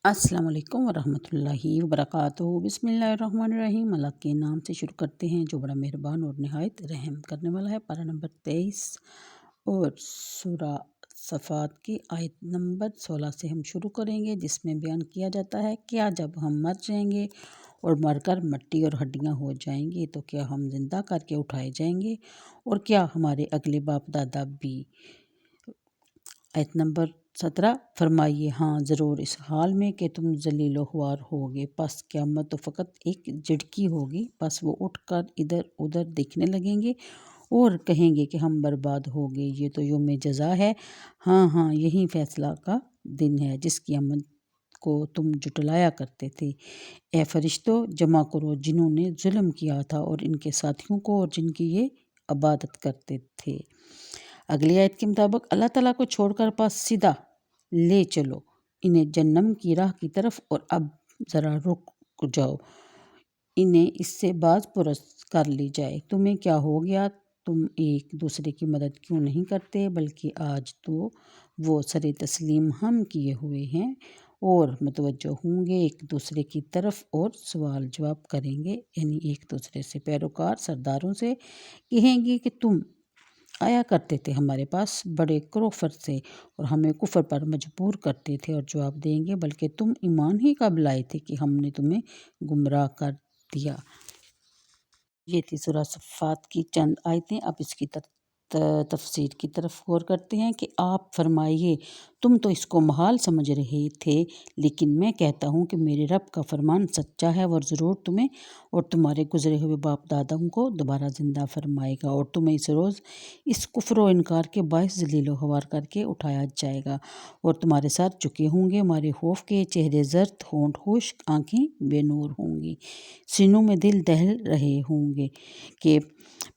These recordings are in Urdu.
السلام علیکم ورحمۃ اللہ وبرکاتہ۔ بسم اللہ الرحمن الرحیم۔ اللہ کے نام سے شروع کرتے ہیں جو بڑا مہربان اور نہایت رحم کرنے والا ہے۔ پارہ نمبر 23 اور سورہ صفات کی آیت نمبر 16 سے ہم شروع کریں گے، جس میں بیان کیا جاتا ہے کیا جب ہم مر جائیں گے اور مر کر مٹی اور ہڈیاں ہو جائیں گے تو کیا ہم زندہ کر کے اٹھائے جائیں گے، اور کیا ہمارے اگلے باپ دادا بھی۔ آیت نمبر 17، فرمائیے ہاں ضرور، اس حال میں کہ تم ذلیل و خوار ہوگے، پس قیامت تو فقط ایک جھٹکی ہوگی، پس وہ اٹھ کر ادھر ادھر دیکھنے لگیں گے اور کہیں گے کہ ہم برباد ہو گئے، یہ تو یوم جزا ہے، ہاں یہی فیصلہ کا دن ہے جس قیامت کو تم جھٹلایا کرتے تھے۔ اے فرشتوں، جمع کرو جنہوں نے ظلم کیا تھا اور ان کے ساتھیوں کو اور جن کی یہ عبادت کرتے تھے۔ اگلی آیت کے مطابق اللہ تعالیٰ کو چھوڑ کر پاس سیدھا لے چلو انہیں جہنم کی راہ کی طرف، اور اب ذرا رک جاؤ، انہیں اس سے باز پرس کر لی جائے۔ تمہیں کیا ہو گیا؟ تم ایک دوسرے کی مدد کیوں نہیں کرتے؟ بلکہ آج تو وہ سر تسلیم ہم کیے ہوئے ہیں اور متوجہ ہوں گے ایک دوسرے کی طرف اور سوال جواب کریں گے، یعنی ایک دوسرے سے پیروکار سرداروں سے کہیں گے کہ تم آیا کرتے تھے ہمارے پاس بڑے کفر سے اور ہمیں کفر پر مجبور کرتے تھے، اور جواب دیں گے بلکہ تم ایمان ہی کب لائے تھے کہ ہم نے تمہیں گمراہ کر دیا۔ یہ تھی سورہ صفات کی چند آیتیں۔ اب اس کی تفسیر کی طرف غور کرتے ہیں کہ آپ فرمائیے تم تو اس کو محال سمجھ رہے تھے، لیکن میں کہتا ہوں کہ میرے رب کا فرمان سچا ہے، اور ضرور تمہیں اور تمہارے گزرے ہوئے باپ داداؤں کو دوبارہ زندہ فرمائے گا، اور تمہیں اس روز اس کفر و انکار کے باعث ذلیل و خوار کر کے اٹھایا جائے گا، اور تمہارے ساتھ جھکے ہوں گے مارے خوف کے، چہرے زرد، ہونٹ خشک، آنکھیں بے نور ہوں گی، سینوں میں دل دہل رہے ہوں گے کہ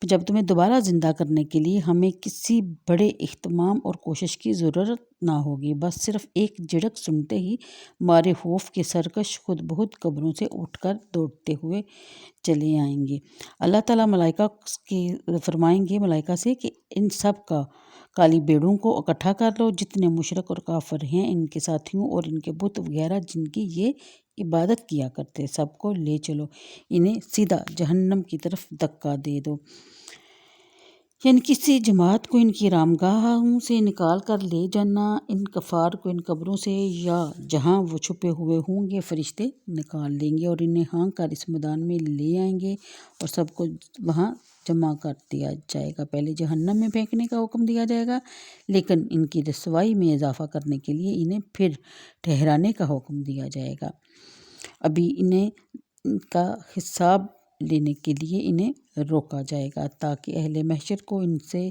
جب تمہیں دوبارہ زندہ کرنے کے لیے ہمیں کسی بڑے اہتمام اور کوشش کی ضرورت نہ ہوگی، بس صرف ایک جھڑک سنتے ہی مارے خوف کے سرکش خود بہت قبروں سے اٹھ کر دوڑتے ہوئے چلے آئیں گے۔ اللہ تعالیٰ ملائکہ فرمائیں گے ملائکہ سے کہ ان سب کا کالی بیڑوں کو اکٹھا کر لو، جتنے مشرک اور کافر ہیں، ان کے ساتھیوں اور ان کے بت وغیرہ جن کی یہ عبادت کیا کرتے، سب کو لے چلو، انہیں سیدھا جہنم کی طرف دھکا دے دو، یعنی کسی جماعت کو ان کی رامگاہوں سے نکال کر لے جانا، ان کفار کو ان قبروں سے یا جہاں وہ چھپے ہوئے ہوں گے فرشتے نکال لیں گے اور انہیں ہانک کر اس میدان میں لے آئیں گے اور سب کو وہاں جمع کر دیا جائے گا۔ پہلے جہنم میں پھینکنے کا حکم دیا جائے گا، لیکن ان کی رسوائی میں اضافہ کرنے کے لیے انہیں پھر ٹھہرانے کا حکم دیا جائے گا۔ ابھی انہیں ان کا حساب لینے کے لیے انہیں روکا جائے گا تاکہ اہل محشر کو ان سے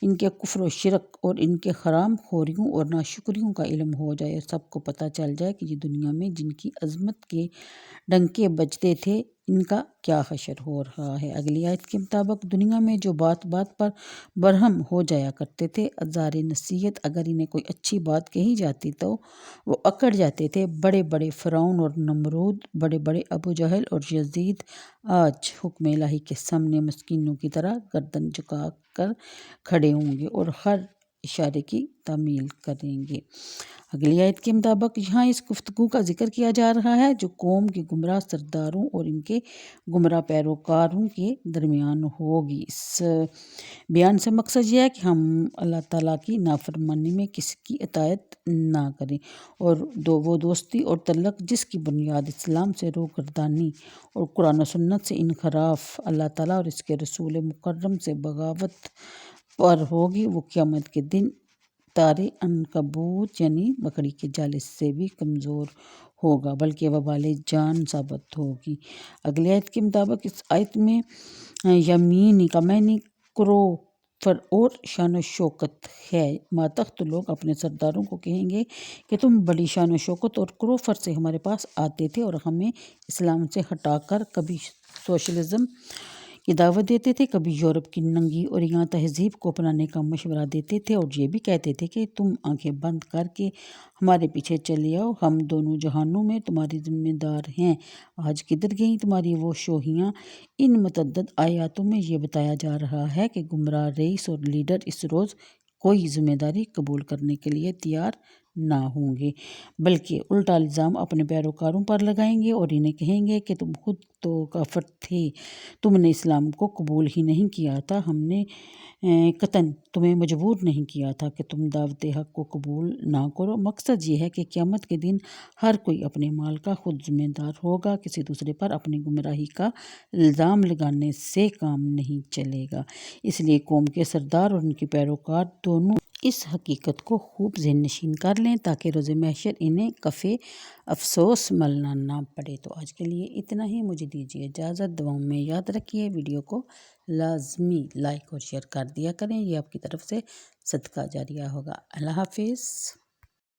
ان کے کفر و شرک اور ان کے حرام خوریوں اور ناشکریوں کا علم ہو جائے، اور سب کو پتہ چل جائے کہ یہ دنیا میں جن کی عظمت کے ڈنکے بجتے تھے ان کا کیا حشر ہو رہا ہے۔ اگلی آیت کے مطابق دنیا میں جو بات بات پر برہم ہو جایا کرتے تھے، ازار نصیحت، اگر انہیں کوئی اچھی بات کہی جاتی تو وہ اکڑ جاتے تھے۔ بڑے بڑے فرعون اور نمرود، بڑے بڑے ابو جہل اور یزید آج حکم الہی کے سامنے مسکینوں کی طرح گردن جھکا کر کھڑے ہوں گے اور ہر اشارے کی تعمیل کریں گے۔ اگلی آیت کے مطابق یہاں اس گفتگو کا ذکر کیا جا رہا ہے جو قوم کے گمراہ سرداروں اور ان کے گمراہ پیروکاروں کے درمیان ہوگی۔ اس بیان سے مقصد یہ ہے کہ ہم اللہ تعالیٰ کی نافرمانی میں کسی کی اطاعت نہ کریں، اور وہ دوستی اور تعلق جس کی بنیاد اسلام سے روگردانی اور قرآن و سنت سے انحراف، اللہ تعالیٰ اور اس کے رسول مکرم سے بغاوت پر ہوگی، وہ قیامت کے دن تارے عنکبوت یعنی مکڑی کے جال سے بھی کمزور ہوگا، بلکہ وبال جان ثابت ہوگی۔ اگلی آیت کے مطابق اس آیت میں یمینی کا معنی کروفر اور شان و شوکت ہے۔ ماتحت لوگ اپنے سرداروں کو کہیں گے کہ تم بڑی شان و شوکت اور کروفر سے ہمارے پاس آتے تھے اور ہمیں اسلام سے ہٹا کر کبھی سوشلزم کی دعوت دیتے تھے، کبھی یورپ کی ننگی اور یہاں تہذیب کو اپنانے کا مشورہ دیتے تھے، اور یہ بھی کہتے تھے کہ تم آنکھیں بند کر کے ہمارے پیچھے چلے آؤ، ہم دونوں جہانوں میں تمہاری ذمہ دار ہیں۔ آج کدھر گئیں تمہاری وہ شوخیاں؟ ان متعدد آیاتوں میں یہ بتایا جا رہا ہے کہ گمراہ رئیس اور لیڈر اس روز کوئی ذمہ داری قبول کرنے کے لیے تیار نہ ہوں گے، بلکہ الٹا الزام اپنے پیروکاروں پر لگائیں گے اور انہیں کہیں گے کہ تم خود تو کافر تھے، تم نے اسلام کو قبول ہی نہیں کیا تھا، ہم نے قطعاً تمہیں مجبور نہیں کیا تھا کہ تم دعوت حق کو قبول نہ کرو۔ مقصد یہ ہے کہ قیامت کے دن ہر کوئی اپنے مال کا خود ذمہ دار ہوگا، کسی دوسرے پر اپنی گمراہی کا الزام لگانے سے کام نہیں چلے گا۔ اس لیے قوم کے سردار اور ان کے پیروکار دونوں اس حقیقت کو خوب ذہن نشین کر لیں تاکہ روز محشر انہیں کف افسوس ملنا نہ پڑے۔ تو آج کے لیے اتنا ہی، مجھے دیجیے اجازت، دعاؤں میں یاد رکھیے، ویڈیو کو لازمی لائک اور شیئر کر دیا کریں، یہ آپ کی طرف سے صدقہ جاریہ ہوگا۔ اللہ حافظ۔